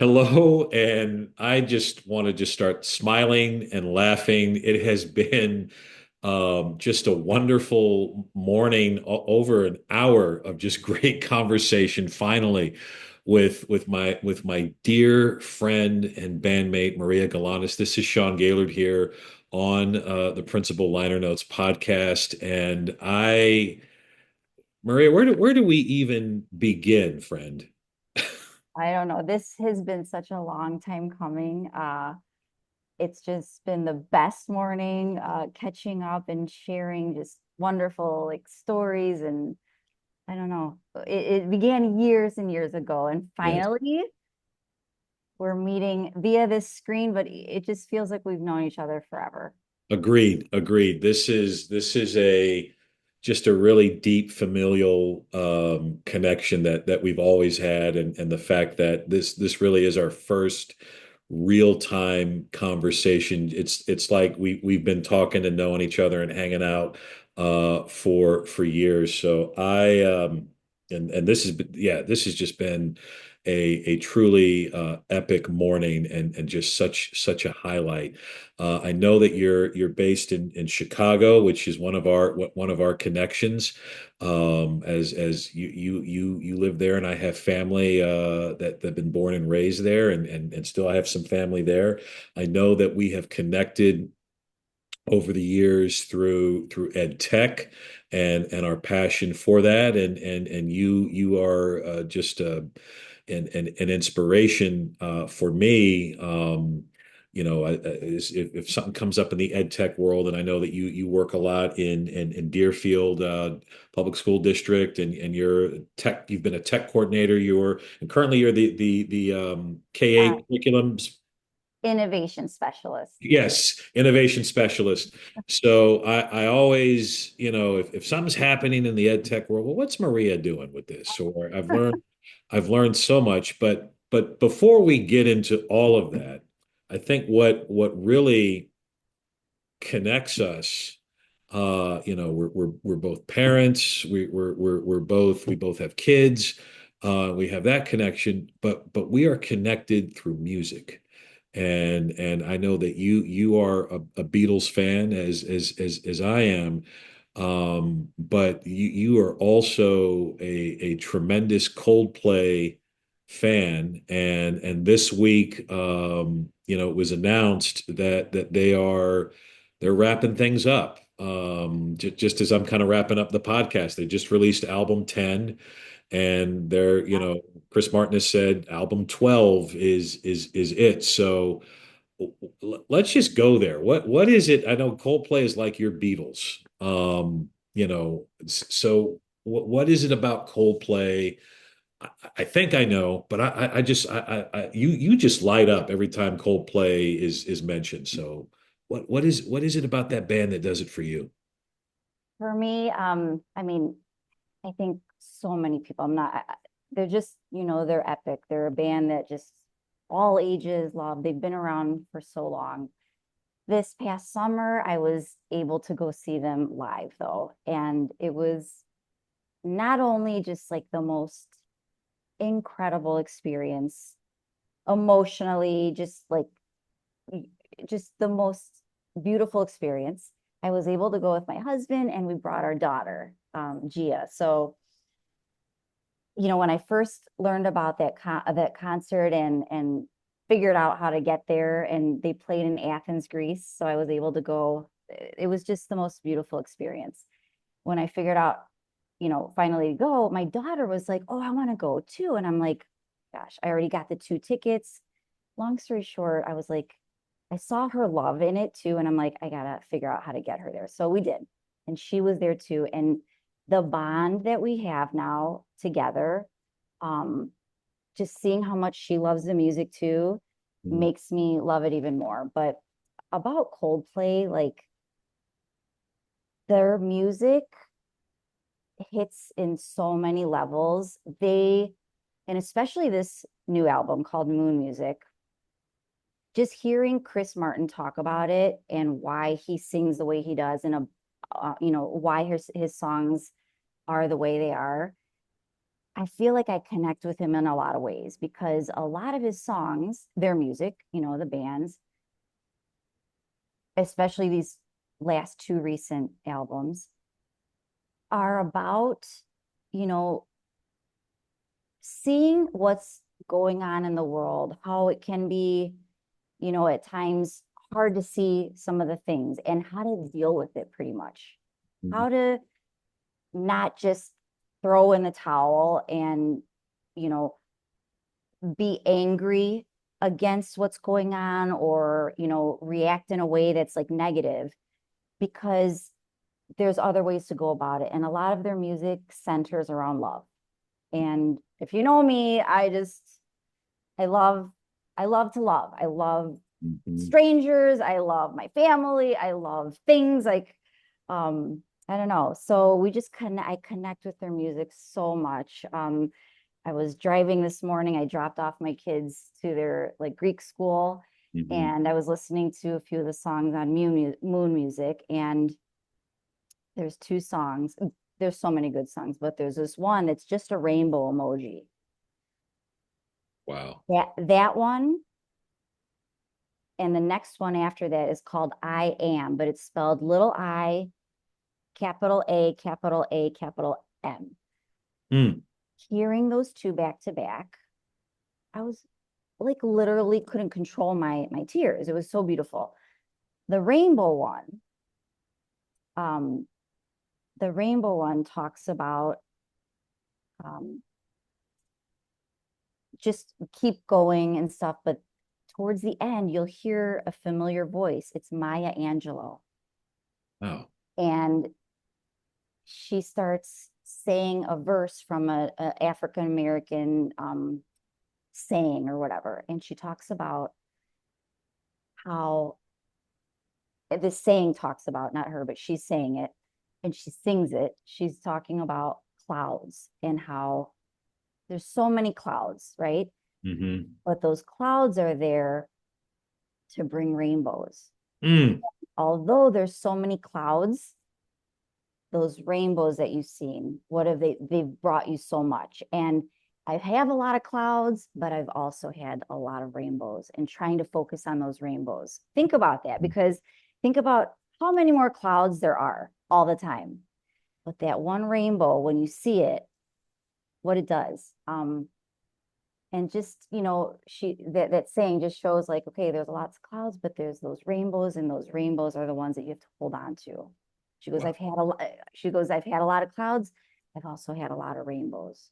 Hello, and I just want to just start smiling and laughing. It has been just a wonderful morning, over an hour of just great conversation. Finally, with my dear friend and bandmate Maria Galanis. This is Sean Gaylord here on the Principal Liner Notes podcast, and Maria, where do we even begin, friend? I don't know. This has been such a long time coming. It's just been the best morning, catching up and sharing just wonderful like stories. And I don't know, it began years and years ago. And Yes. finally, we're meeting via this screen, but it just feels like we've known each other forever. Agreed, agreed. This is a just a really deep familial connection that we've always had, and the fact that this really is our first real time conversation. It's like we've been talking and knowing each other and hanging out for years. So and this has just been a truly epic morning and just such a highlight. I know that you're based in Chicago, which is one of our connections. As you live there, and I have family that have been born and raised there, and still I have some family there. I know that we have connected over the years through ed tech and our passion for that, and you are just an inspiration for me. If something comes up in the ed tech world, and I know that you work a lot in Deerfield Public School District, and you've been a tech coordinator. And currently you're the Uh, KA curriculums. Innovation specialist. Yes, innovation specialist. So I always, if something's happening in the ed tech world, well, what's Maria doing with this? Or I've learned so much, but before we get into all of that, I think what really connects us, we're both parents, we both have kids, we have that connection, but we are connected through music. And I know that you are a Beatles fan as I am, but you are also a tremendous Coldplay fan. And this week, it was announced that they're wrapping things up. Just as I'm kind of wrapping up the podcast, they just released album 10, and Chris Martin has said album 12 is it. So let's just go there. What is it? I know Coldplay is like your Beatles. So what is it about Coldplay? I think I know, but you just light up every time Coldplay is mentioned. So what is it about that band that does it for you? For me, I mean, I think so many people, they're just, they're epic. They're a band that just all ages love. They've been around for so long. This past summer, I was able to go see them live though. And it was not only just like the most incredible experience emotionally, just the most beautiful experience. I was able to go with my husband and we brought our daughter, Gia. So when I first learned about that concert and figured out how to get there, and they played in Athens, Greece, so I was able to go. It was just the most beautiful experience. When I figured out, finally to go, my daughter was like, "Oh, I want to go too," and I'm like, "Gosh, I already got the two tickets." Long story short, I was like, I saw her love in it too, and I'm like, I gotta figure out how to get her there. So we did, and she was there too, and the bond that we have now together, um just seeing how much she loves the music too Mm. makes me love it even more. But about Coldplay, like their music hits in so many levels. And especially this new album called Moon Music, just hearing Chris Martin talk about it and why he sings the way he does, and why his songs are the way they are. I feel like I connect with him in a lot of ways because a lot of his songs, their music, the bands, especially these last two recent albums, are about, you know, seeing what's going on in the world, how it can be, at times hard to see some of the things and how to deal with it pretty much. Mhm. How to not just throw in the towel and, you know, be angry against what's going on or, react in a way that's like negative because there's other ways to go about it. And a lot of their music centers around love. And if you know me, I love, I love to love. I love Mhm. strangers. I love my family. I love things like, I don't know. So I connect with their music so much. I was driving this morning. I dropped off my kids to their like Greek school Mhm. and I was listening to a few of the songs on Moon Music. And there's two songs. There's so many good songs, but there's this one that's just a rainbow emoji. Wow. That one and the next one after that is called I Am, but it's spelled little I, capital A, capital A, capital M. Mm. Hearing those two back to back, I was like literally couldn't control my tears. It was so beautiful. The rainbow one, um, the rainbow one talks about um, just keep going and stuff, but towards the end, you'll hear a familiar voice. It's Maya Angelou. Wow. And she starts saying a verse from a African American saying or whatever. And she talks about how this saying talks about, not her, but she's saying it and she sings it. She's talking about clouds and how there's so many clouds, right? Hmm. But those clouds are there to bring rainbows. Mm. Although there's so many clouds, those rainbows that you've seen, what have they've brought you so much. And I have a lot of clouds, but I've also had a lot of rainbows and trying to focus on those rainbows. Think about that because think about how many more clouds there are all the time. But that one rainbow, when you see it, what it does. And just, that saying just shows like, okay, there's lots of clouds, but there's those rainbows, and those rainbows are the ones that you have to hold on to. She goes, Wow. I've had a lot of clouds. I've also had a lot of rainbows.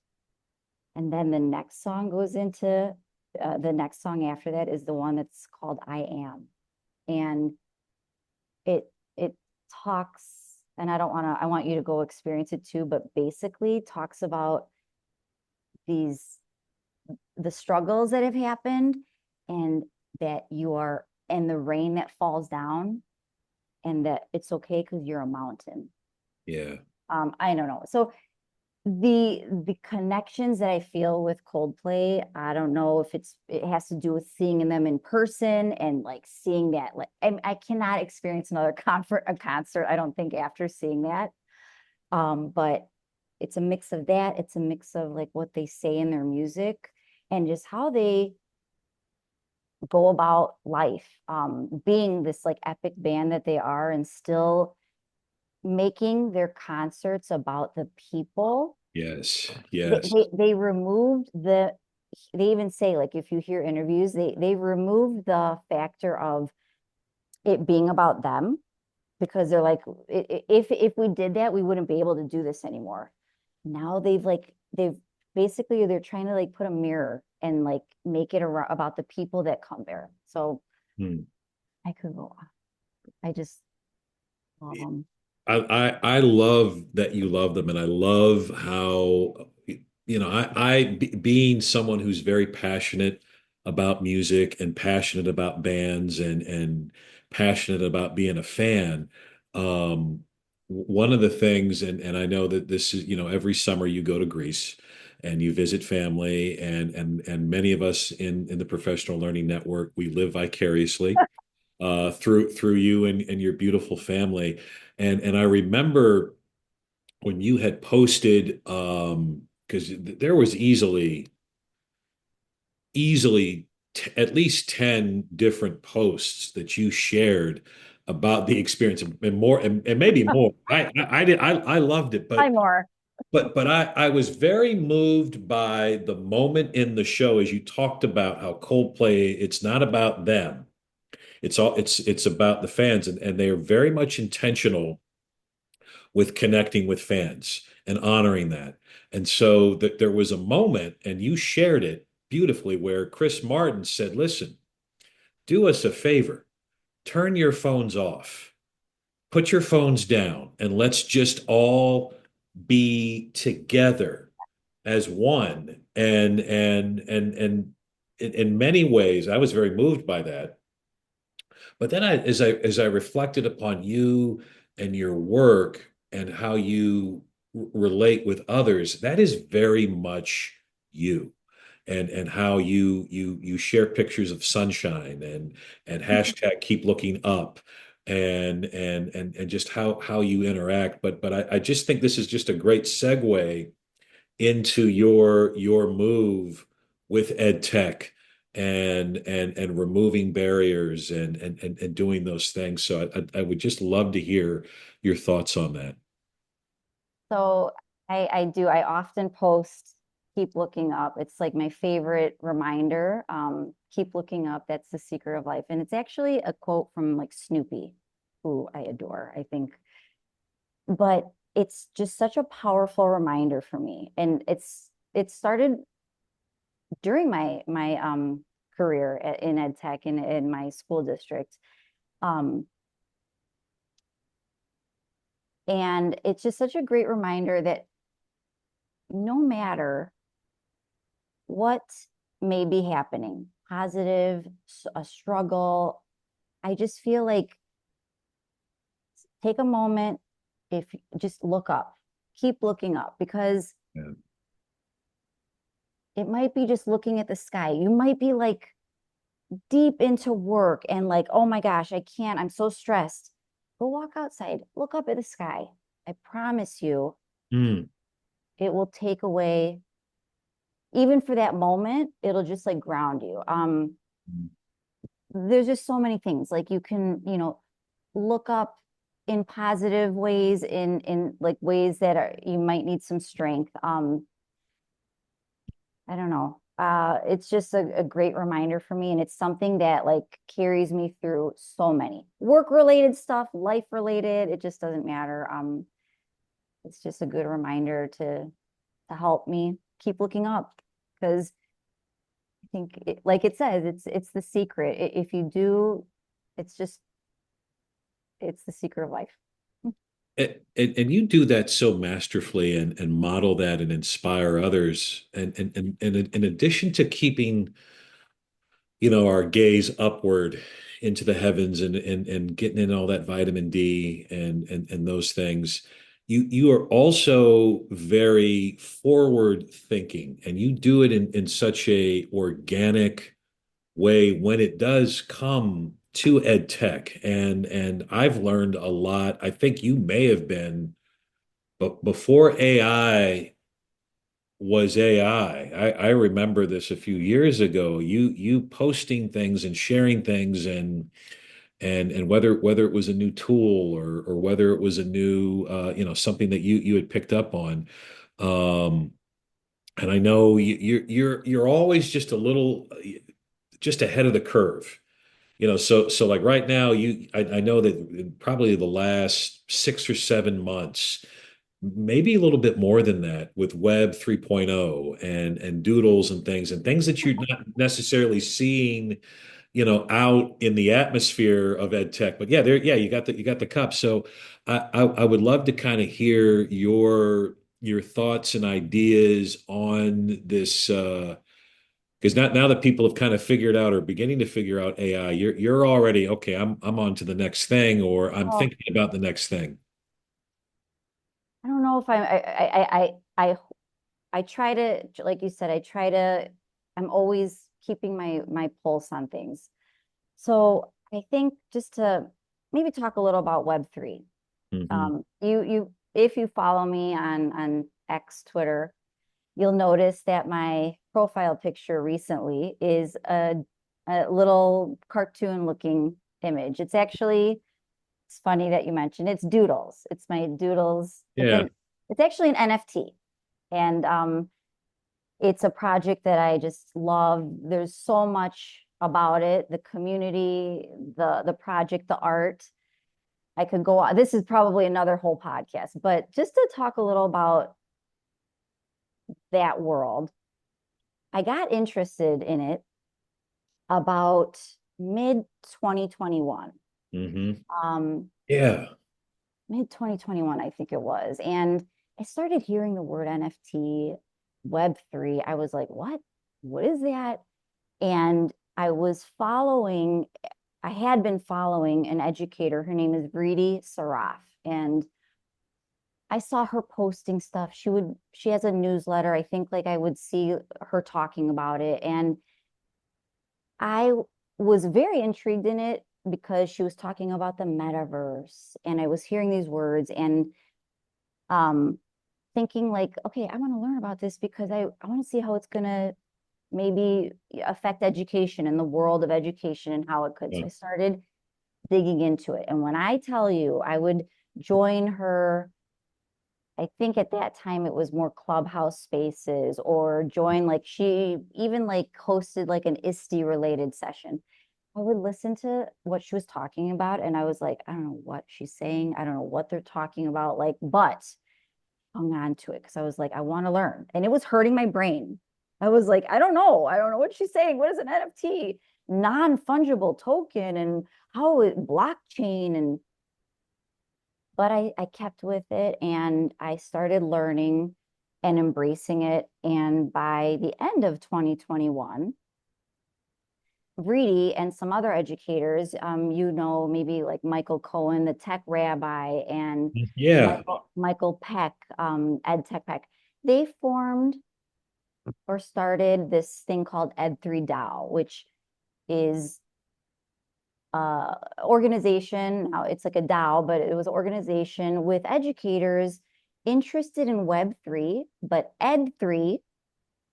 And then the next song goes into the next song after that is the one that's called I Am. And it talks, and I want you to go experience it too, but basically talks about these the struggles that have happened and that you are and the rain that falls down and that it's okay because you're a mountain. Yeah. I don't know. So the connections that I feel with Coldplay, I don't know if it has to do with seeing them in person and like seeing that like I cannot experience another concert I don't think after seeing that. But it's a mix of that. It's a mix of like what they say in their music and just how they go about life, being this like epic band that they are and still making their concerts about the people. Yes. They, Yes. they, they removed they even say like if you hear interviews, they removed the factor of it being about them because they're like if we did that we wouldn't be able to do this anymore. Now they've basically they're trying to like put a mirror and like make it about the people that come there. So Mm. I could go on. I just love them. I love that you love them, and I love how being someone who's very passionate about music and passionate about bands and passionate about being a fan. One of the things, and I know that this is, every summer you go to Greece and you visit family, and many of us in the Professional Learning Network, we live vicariously through you and your beautiful family. And I remember when you had posted because there was easily at least 10 different posts that you shared about the experience, and more, and maybe more. I loved it, Hi, more. but I was very moved by the moment in the show as you talked about how Coldplay, it's not about them. It's about the fans, and they are very much intentional with connecting with fans and honoring that. And so that there was a moment, and you shared it beautifully, where Chris Martin said, "Listen, do us a favor, turn your phones off, put your phones down, and let's just all be together as one." And in many ways, I was very moved by that. But then as I reflected upon you and your work and how you relate with others, that is very much you. And how you share pictures of sunshine and hashtag keep looking up and just how you interact. But I just think this is just a great segue into your move with ed tech and removing barriers and doing those things. So I would just love to hear your thoughts on that. So I do. I often post, keep looking up. It's like my favorite reminder. Keep looking up. That's the secret of life. And it's actually a quote from like Snoopy, who I adore, I think. But it's just such a powerful reminder for me. And it started during my career in ed tech in my school district. Um, and it's just such a great reminder that no matter what may be happening, positive, a struggle, I just feel like take a moment, if just look up, keep looking up, because Yeah. it might be just looking at the sky. You might be like deep into work and like, oh my gosh, I can't, I'm so stressed. Go walk outside, look up at the sky. I promise you, Mm. it will take away, even for that moment, it'll just like ground you. There's just so many things like you can, look up in positive ways, in like ways that are you might need some strength. I don't know. It's just a great reminder for me, and it's something that like carries me through so many work related stuff, life related. It just doesn't matter. It's just a good reminder to help me keep looking up, because I think, like it says, it's the secret. If you do, it's just it's the secret of life. And you do that so masterfully and model that and inspire others. And in addition to keeping, our gaze upward into the heavens and getting in all that vitamin D and those things, you are also very forward thinking, and you do it in such a organic way when it does come to ed tech. And I've learned a lot. I think you may have been, but before AI was AI. I remember this a few years ago. You posting things and sharing things and whether it was a new tool or whether it was a new something that you had picked up on. Um, and I know you're always just a little just ahead of the curve. So like right now, I know that in probably the last 6 or 7 months, maybe a little bit more than that, with Web 3.0 and doodles and things that you're not necessarily seeing, out in the atmosphere of ed tech. But yeah, there, yeah, you got the cup. So I would love to kind of hear your thoughts and ideas on this. Because now that people have kind of figured out or beginning to figure out AI, you're already okay. I'm on to the next thing, or I'm Well, thinking about the next thing. I don't know if I try to, like you said, I'm always keeping my pulse on things. So I think just to maybe talk a little about Web3. Hmm. You if you follow me on X, Twitter, you'll notice that my profile picture recently is a little cartoon looking image. It's funny that you mentioned it's doodles. It's my doodles. Yeah. It's actually an NFT. And it's a project that I just love. There's so much about it, the community, the project, the art. I could go on. This is probably another whole podcast, but just to talk a little about that world, I got interested in it about mid 2021. Hmm. Um, Yeah. Mid 2021, I think it was. And I started hearing the word NFT, Web3. I was like, what? What is that? And I had been following an educator. Her name is Vridi Saraf. And I saw her posting stuff. She has a newsletter. I think like I would see her talking about it. And I was very intrigued in it because she was talking about the metaverse. And I was hearing these words and um thinking like, okay, I want to learn about this because I want to see how it's gonna maybe affect education and the world of education and how it could. So Yeah. I started digging into it. And when I tell you, I would join her, I think at that time it was more clubhouse spaces or join like she even like hosted like an ISTE related session. I would listen to what she was talking about and I was like, I don't know what she's saying. I don't know what they're talking about. Like, but hung on to it because I was like, I want to learn. And it was hurting my brain. I was like, I don't know. I don't know what she's saying. What is an NFT? Non-fungible token and how it blockchain and but I kept with it and I started learning and embracing it. And by the end of 2021, Reedy and some other educators, maybe like Michael Cohen, the tech rabbi, and Yeah. Michael Peck, Ed Tech Peck, they formed or started this thing called Ed3 DAO, which is organization. Now it's like a DAO, but it was an organization with educators interested in Web3, but Ed3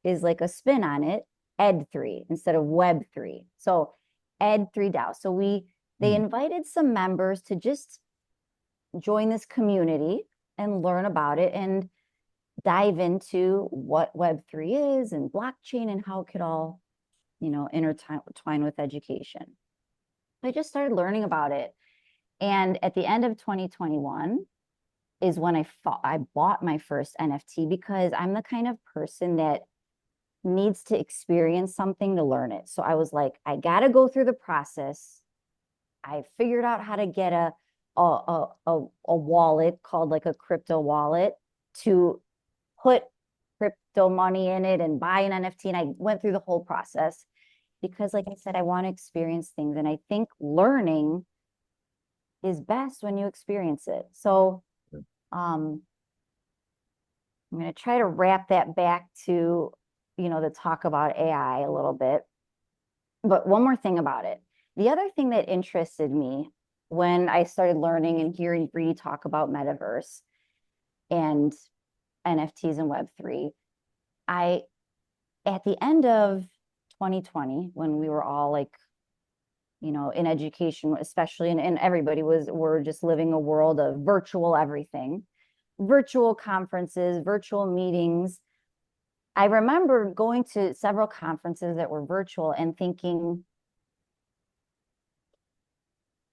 is like a spin on it, Ed3 instead of Web3. So Ed3 DAO. So they Hmm. invited some members to just join this community and learn about it and dive into what Web3 is and blockchain and how it could all, intertwine with education. I just started learning about it. And at the end of 2021 is when I bought my first NFT because I'm the kind of person that needs to experience something to learn it. So I was like, I got to go through the process. I figured out how to get a wallet called like a crypto wallet to put crypto money in it and buy an NFT. And I went through the whole process because, like I said, I want to experience things. And I think learning is best when you experience it. So um, I'm going to try to wrap that back to, the talk about AI a little bit. But one more thing about it. The other thing that interested me when I started learning and hearing Bree talk about metaverse and NFTs and Web3, I, at the end of 2020, when we were all like, in education, especially, and everybody we're just living a world of virtual everything, virtual conferences, virtual meetings. I remember going to several conferences that were virtual and thinking,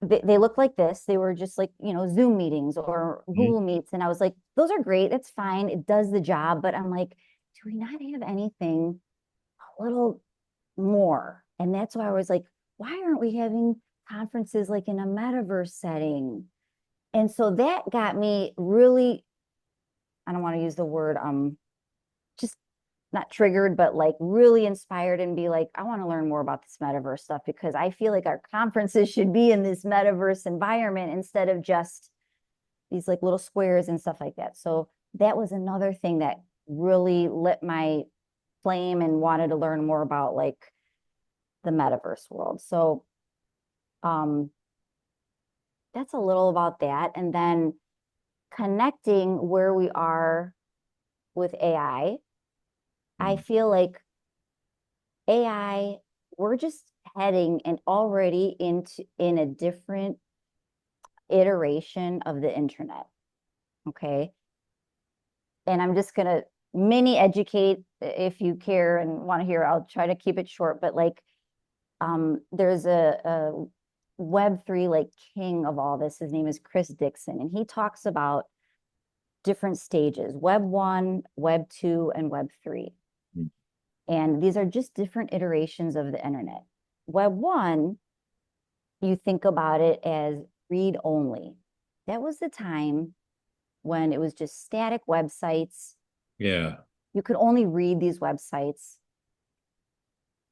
they look like this. They were just like, Zoom meetings or Hmm. Google Meets. And I was like, those are great. That's fine. It does the job. But I'm like, do we not have anything a little more? And that's why I was like, why aren't we having conferences like in a metaverse setting? And so that got me really, I don't want to use the word just not triggered, but like really inspired and be like, I want to learn more about this metaverse stuff because I feel like our conferences should be in this metaverse environment instead of just these like little squares and stuff like that. So that was another thing that really lit my flame and wanted to learn more about like the metaverse world. So um that's a little about that. And then connecting where we are with AI I feel like AI, we're just heading and already in a different iteration of the internet. Okay. And I'm just gonna mini educate if you care and want to hear. I'll try to keep it short, but like there's a Web3 like king of all this. His name is Chris Dixon, and he talks about different stages: Web 1, Web 2, and Web 3. Mm. And these are just different iterations of the internet. Web 1, you think about it as read only. That was the time when it was just static websites. Yeah. You could only read these websites.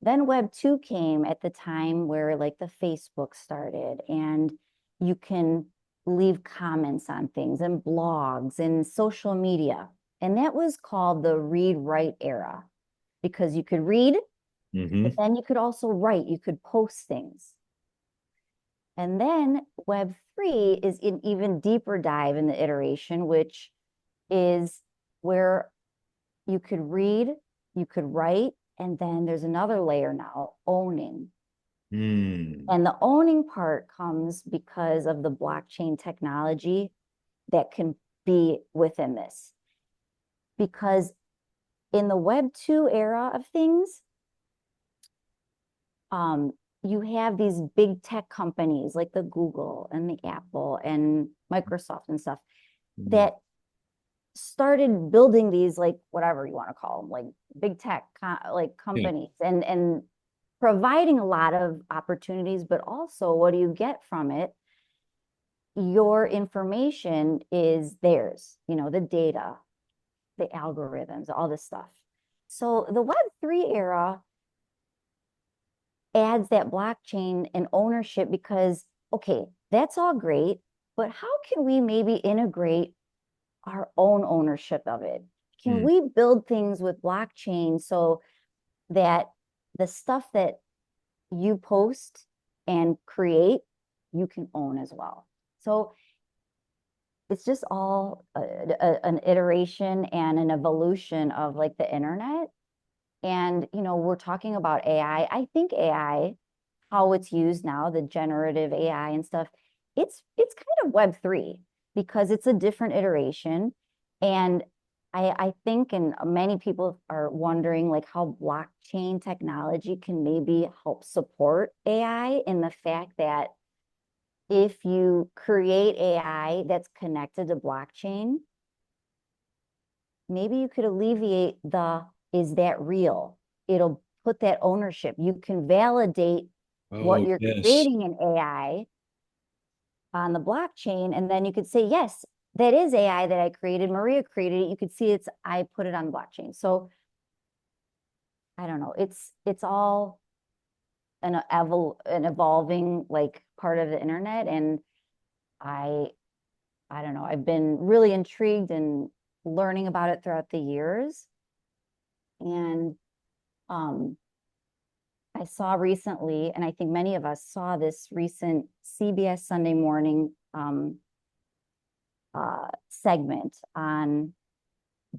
Then Web 2 came at the time where like the Facebook started, and you can leave comments on things and blogs and social media. And that was called the read write era, because you could read, but Hmm. then you could also write, you could post things. And then Web 3 is an even deeper dive in the iteration, which is where you could read, you could write, and then there's another layer now, owning. Mm. And the owning part comes because of the blockchain technology that can be within this. Because in the Web 2 era of things, you have these big tech companies like the Google and the Apple and Microsoft and stuff Mm. that started building these, like whatever you want to call them, like big tech like Yeah. companies, and providing a lot of opportunities. But also, what do you get from it? Your information is theirs, the data, the algorithms, all this stuff. So the Web 3 era adds that blockchain and ownership because, okay, that's all great, but how can we maybe integrate our own ownership of it? Can Mm. we build things with blockchain so that the stuff that you post and create, you can own as well? So it's just all an iteration and an evolution of like the internet. And, we're talking about AI. I think AI, how it's used now, the generative AI and stuff, it's kind of Web 3 because it's a different iteration. And I think, and many people are wondering like how blockchain technology can maybe help support AI, in the fact that if you create AI that's connected to blockchain, maybe you could alleviate the is that real? It'll put that ownership. You can validate what Oh, you're yes. creating in AI on the blockchain, and then you could say, yes, that is AI that I created. Maria created it. You could see I put it on blockchain. So I don't know. It's all an evolving like part of the internet, and I I don't know. I've been really intrigued and learning about it throughout the years. And um, I saw recently, and I think many of us saw this recent CBS Sunday Morning segment on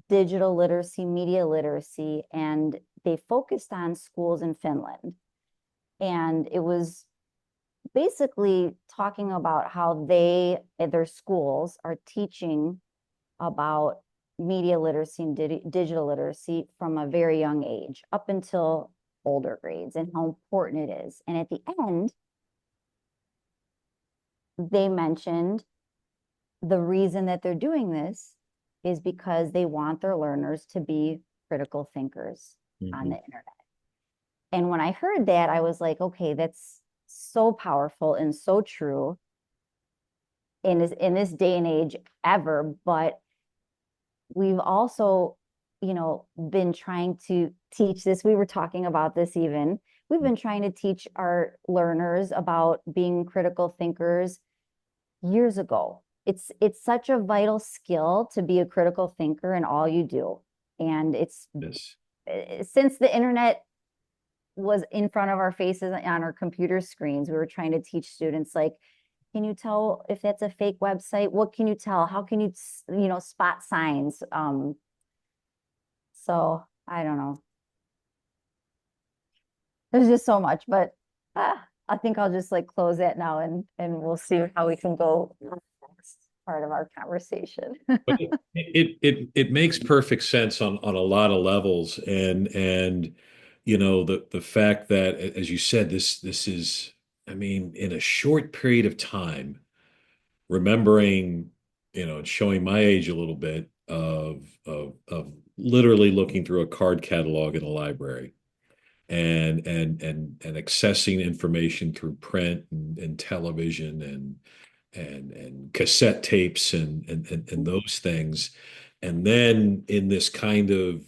digital literacy, media literacy, and they focused on schools in Finland. And it was basically talking about how they, at their schools, are teaching about media literacy and digital literacy from a very young age up until older grades, and how important it is. And at the end, they mentioned the reason that they're doing this is because they want their learners to be critical thinkers on Hmm. the internet. And when I heard that, I was like, okay, that's so powerful and so true in this day and age ever. But we've also, been trying to teach this. We were talking about this even. We've been trying to teach our learners about being critical thinkers years ago. It's such a vital skill to be a critical thinker in all you do. And it's Yes. since the internet was in front of our faces on our computer screens, we were trying to teach students like, can you tell if that's a fake website? What can you tell? How can you spot signs? So I don't know. There's just so much, but I think I'll just like close that now and we'll see how we can go next part of our conversation. But it makes perfect sense on a lot of levels, and you know the fact that, as you said, this is, I mean, in a short period of time, remembering, and showing my age a little bit of literally looking through a card catalog in a library and accessing information through print and television and cassette tapes and those things. And then in this kind of,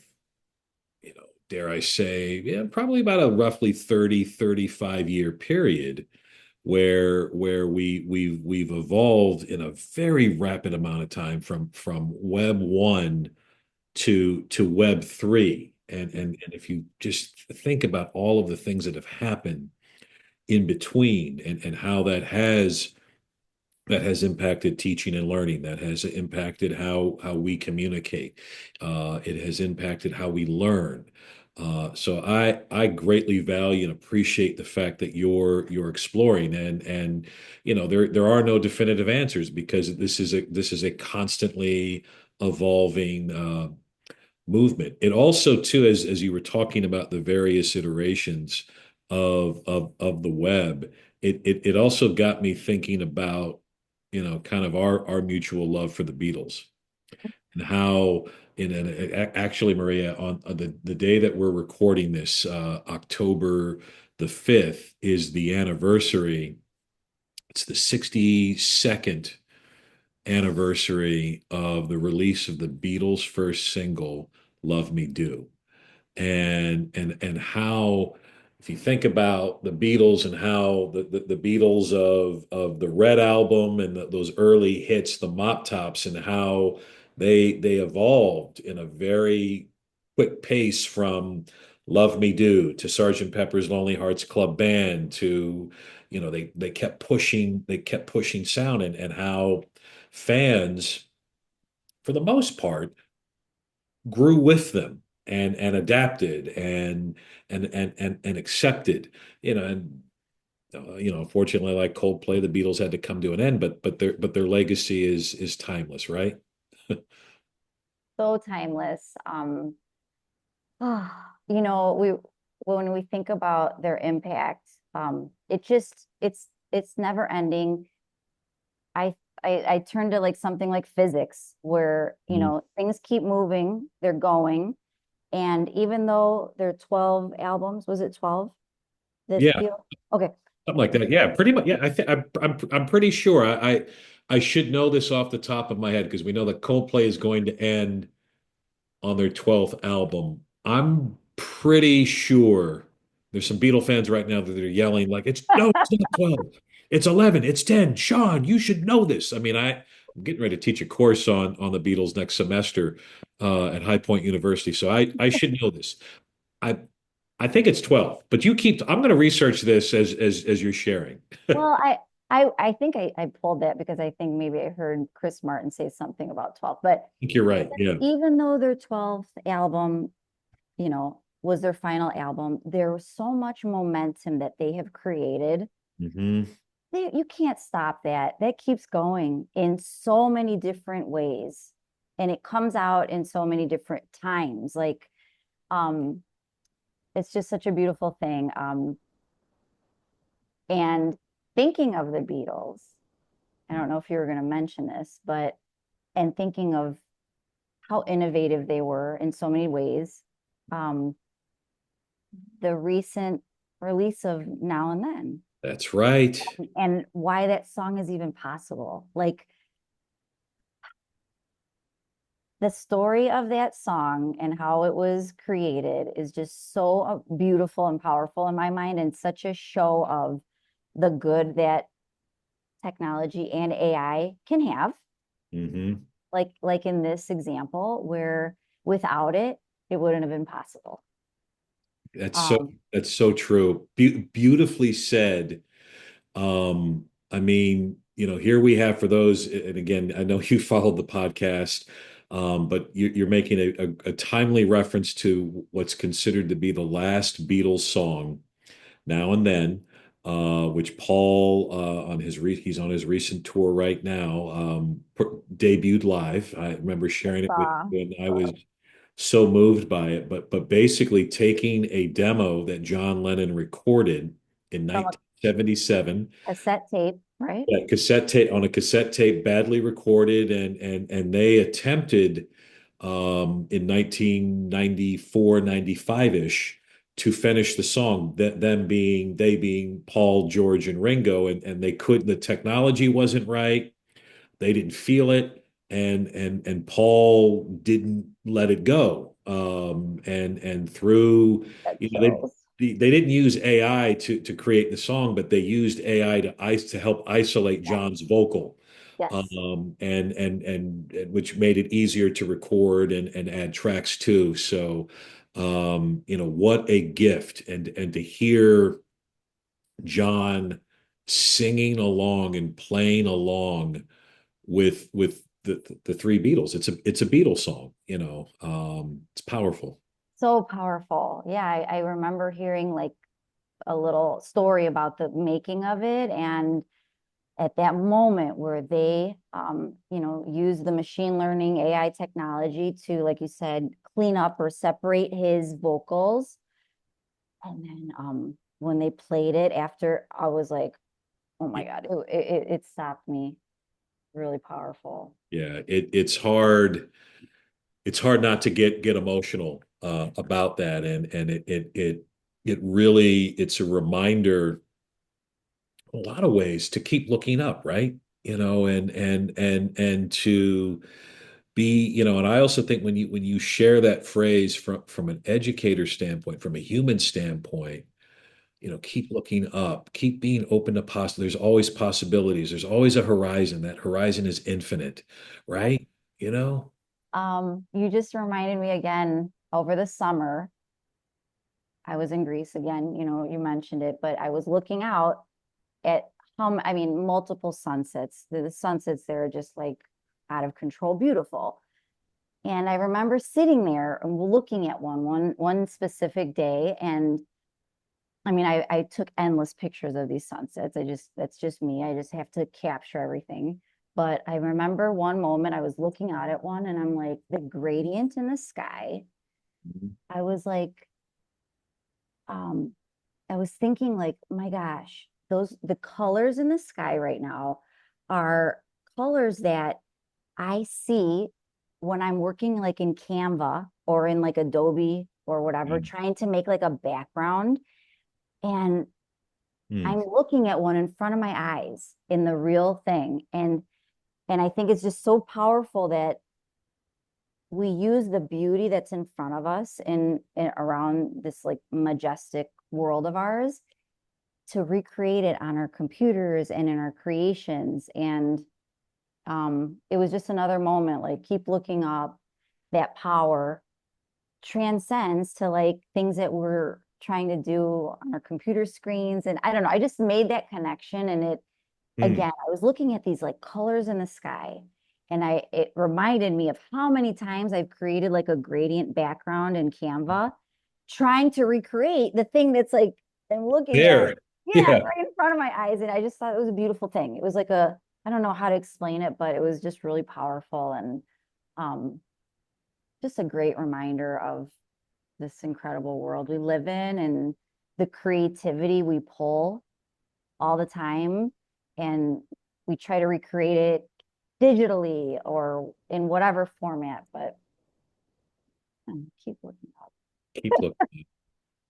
dare I say, yeah, probably about a roughly 30-35 year period where we've evolved in a very rapid amount of time from Web 1 to Web 3. And if you just think about all of the things that have happened in between, and how that has impacted teaching and learning, that has impacted how we communicate, it has impacted how we learn. So I greatly value and appreciate the fact that you're exploring, and there are no definitive answers, because this is a constantly evolving movement. It also, too, as you were talking about the various iterations of the web, it also got me thinking about, kind of our mutual love for the Beatles, and how, actually, Maria, on the day that we're recording this, October the 5th, is the anniversary. It's the 62nd anniversary of the release of the Beatles' first single, "Love Me Do." And how, if you think about the Beatles, and how the Beatles of the Red Album and those early hits, the Mop Tops, and how they evolved in a very quick pace from "Love Me Do" to Sergeant Pepper's Lonely Hearts Club Band to, they kept pushing sound, and how fans, for the most part, grew with them and adapted and accepted, and unfortunately, like Coldplay, the Beatles had to come to an end, but their legacy is timeless, right? So timeless. We when we think about their impact, it's never ending. I, I turn to like something like physics where, Mhm. things keep moving, they're going. And even though there are 12 albums, was it 12 that Yeah, deal? Okay. something like that. Yeah, pretty much. Yeah, I'm pretty sure. I should know this off the top of my head, because we know that Coldplay is going to end on their 12th album. I'm pretty sure there's some Beatle fans right now that are yelling like, it's not 12, it's 11, it's 10. Sean, you should know this. I mean, I'm getting ready to teach a course on the Beatles next semester at High Point University, so I should know this. I I think it's 12, but I'm going to research this as you're sharing. I Well, I think I pulled that because I think maybe I heard Chris Martin say something about 12. But think you're right. Yeah. even though their 12th album, was their final album, there was so much momentum that they have created. Hmm. You can't stop that. That keeps going in so many different ways. And it comes out in so many different times. Like, um, it's just such a beautiful thing. And thinking of the Beatles, I don't know if you were going to mention this, but and thinking of how innovative they were in so many ways, um, the recent release of Now and Then, That's right. and why that song is even possible. Like the story of that song and how it was created is just so beautiful and powerful in my mind, and such a show of the good that technology and AI can have. Hmm. Like in this example, where without it, it wouldn't have been possible. That's so Um, that's so true. Beautifully said. I mean, here we have, for those, and again, I know you followed the podcast. But you're making a timely reference to what's considered to be the last Beatles song, Now and Then, which Paul he's on his recent tour right now, debuted live. I remember I sharing it with saw. you, and I was so moved by it. But basically taking a demo that John Lennon recorded in From a 1977, cassette tape, right? that cassette tape on a cassette tape, badly recorded, and they attempted in 1994, 95-ish to finish the song. That them being they being Paul, George, and Ringo, and they couldn't. The technology wasn't right. They didn't feel it, and Paul didn't let it go. And through, That you know, chills. they didn't use AI to create the song, but they used AI to help isolate Yes. John's vocal, Yes. and which made it easier to record and add tracks to. So, what a gift, and to hear John singing along and playing along with the three Beatles. It's a Beatles song, it's powerful. So powerful. Yeah, I remember hearing like a little story about the making of it, and at that moment where they use the machine learning AI technology to, like you said, clean up or separate his vocals. And then when they played it after, I was like, oh my God, it stopped me. Really powerful. Yeah, it's hard not to get emotional about that, and it really it's a reminder a lot of ways to keep looking up, right? And to be, and I also think when you share that phrase from an educator standpoint, from a human standpoint, keep looking up, keep being open to there's always possibilities. There's always a horizon. That horizon is infinite, Yep. right? You know? You just reminded me again over the summer. I was in Greece again, you mentioned it, but I was looking out at I mean, multiple sunsets. The sunsets there are just like out of control, beautiful. And I remember sitting there and looking at one specific day. And I mean, I took endless pictures of these sunsets. That's just me. I just have to capture everything. But I remember one moment I was looking out at one and I'm like, the gradient in the sky. I was like, um, I was thinking like, my gosh, the colors in the sky right now are colors that I see when I'm working like in Canva or in like Adobe or whatever, Mm. trying to make like a background. And Mm. I'm looking at one in front of my eyes in the real thing. And I think it's just so powerful that we use the beauty that's in front of us in around this like majestic world of ours to recreate it on our computers and in our creations. And it was just another moment, like keep looking up. That power transcends to like things that we're trying to do on our computer screens. And I don't know, I just made that connection. And it, Mm. again, I was looking at these like colors in the sky. And it reminded me of how many times I've created like a gradient background in Canva, trying to recreate the thing that's like I'm looking at. There. Yeah, Yeah. right in front of my eyes. And I just thought it was a beautiful thing. It was like I don't know how to explain it, but it was just really powerful and um, just a great reminder of this incredible world we live in and the creativity we pull all the time. And we try to recreate it digitally or in whatever format, but keep looking up. Keep looking.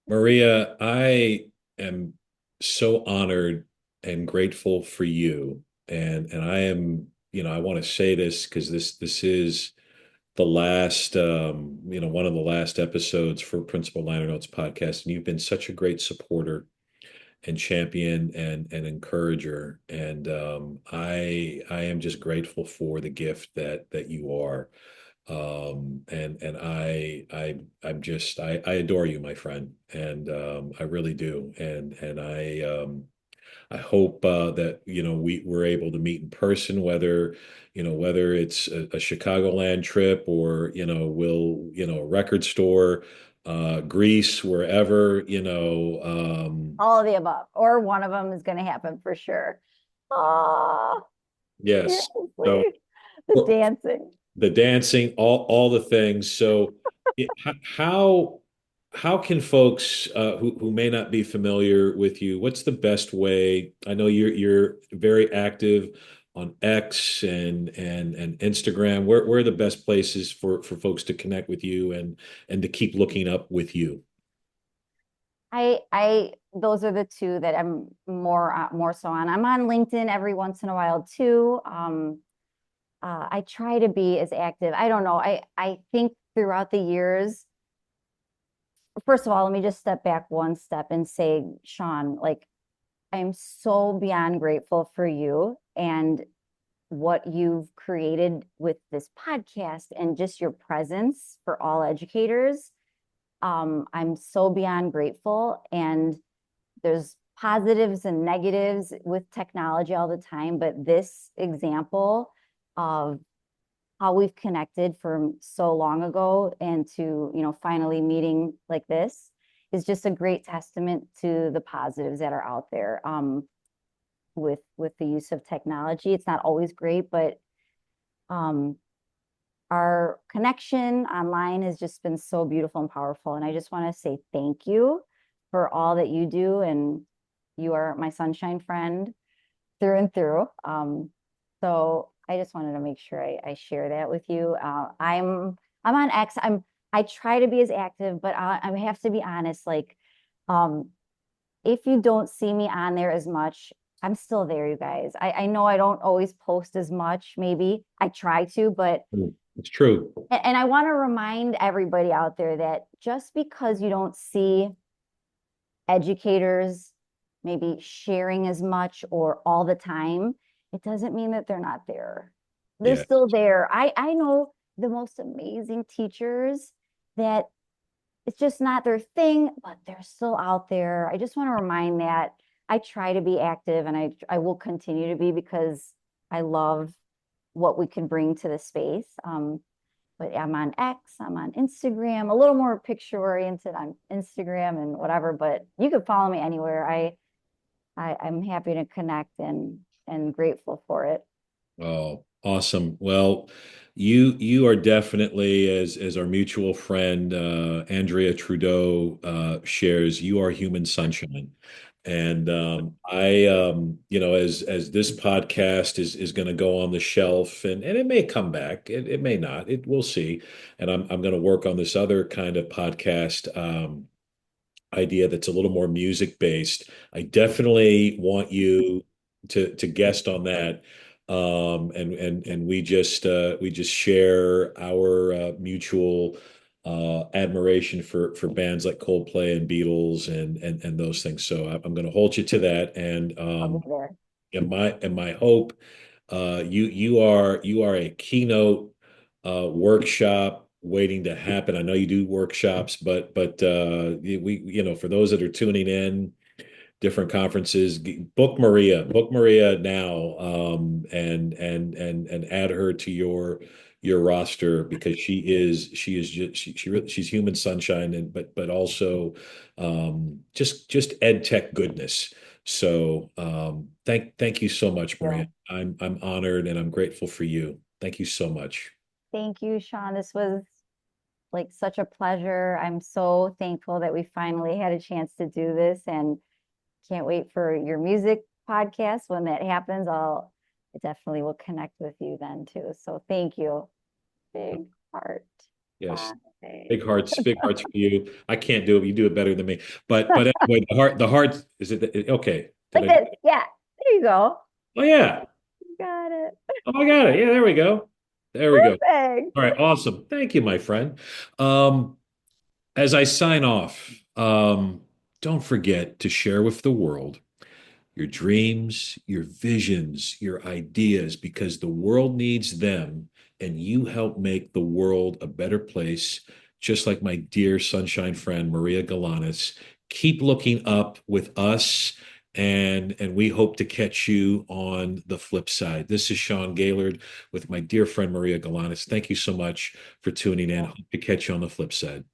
Maria, I am so honored and grateful for you. And I am, I want to say this because this is the last, one of the last episodes for Principal Liner Notes podcast. And you've been such a great supporter and champion and encourager. And I am just grateful for the gift that you are. And I'm just I adore you, my friend, and I really do. And I I hope that we're able to meet in person, whether it's a Chicagoland trip or a record store, Greece, wherever. All of the above, or one of them is going to happen for sure. Oh, Yes. So seriously. The dancing. the dancing, all the things. So, how can folks who may not be familiar with you, what's the best way? I know you're very active on X and Instagram. Where are the best places for folks to connect with you and to keep looking up with you? Those are the two that I'm more so on. I'm on LinkedIn every once in a while too. I try to be as active. I don't know. I think throughout the years, first of all, let me just step back one step and say, Sean, like I'm so beyond grateful for you and what you've created with this podcast and just your presence for all educators. I'm so beyond grateful. And there's positives and negatives with technology all the time, but this example of how we've connected from so long ago and to, finally meeting like this is just a great testament to the positives that are out there with the use of technology. It's not always great, but um, our connection online has just been so beautiful and powerful. And I just want to say thank you for all that you do. And you are my sunshine friend through and through. So I just wanted to make sure I share that with you. I'm on X. I try to be as active, but I have to be honest. Like, um, if you don't see me on there as much, I'm still there, you guys. I know I don't always post as much. Maybe I try to, but It's true. and I want to remind everybody out there that just because you don't see educators maybe sharing as much or all the time, it doesn't mean that they're not there. They're Yeah. still there. I know the most amazing teachers that it's just not their thing, but they're still out there. I just want to remind that I try to be active and I will continue to be because I love what we can bring to the space. But I'm on X, I'm on Instagram, a little more picture oriented on Instagram and whatever, but you can follow me anywhere. I'm happy to connect and grateful for it. Oh, awesome. Well, you are definitely, as our mutual friend Andrea Trudeau shares, you are human sunshine. And as this podcast is going to go on the shelf, and it may come back, it may not, we'll see. And I'm going to work on this other kind of podcast. Idea that's a little more music based. I definitely want you to guest on that. And we just share our mutual admiration for bands like Coldplay and Beatles and those things. So I'm going to hold you to that. And I'll be there. my hope, you are a keynote workshop waiting to happen. I know you do workshops, but for those that are tuning in, different conferences, book Maria now, and add her to your roster because she's human sunshine and but also just ed tech goodness. So thank you so much, Yeah. Maria. I'm honored and I'm grateful for you. Thank you so much. Thank you, Sean. This was like such a pleasure. I'm so thankful that we finally had a chance to do this and can't wait for your music podcast. When that happens, I definitely will connect with you then too. So thank you. Big heart. Yes. Bye. Big hearts for you. I can't do it. You do it better than me. But anyway, the heart is it okay? Did Like I? this. Yeah. There you go. Oh yeah. You got it. Oh, I got it. Yeah, there we go. There we go. Perfect. All right, awesome. Thank you, my friend. Um, as I sign off, don't forget to share with the world your dreams, your visions, your ideas, because the world needs them, and you help make the world a better place, just like my dear sunshine friend, Maria Galanis. Keep looking up with us and we hope to catch you on the flip side. This is Sean Gaylord with my dear friend Maria Galanis. Thank you so much for tuning in. Yeah. Hope to catch you on the flip side.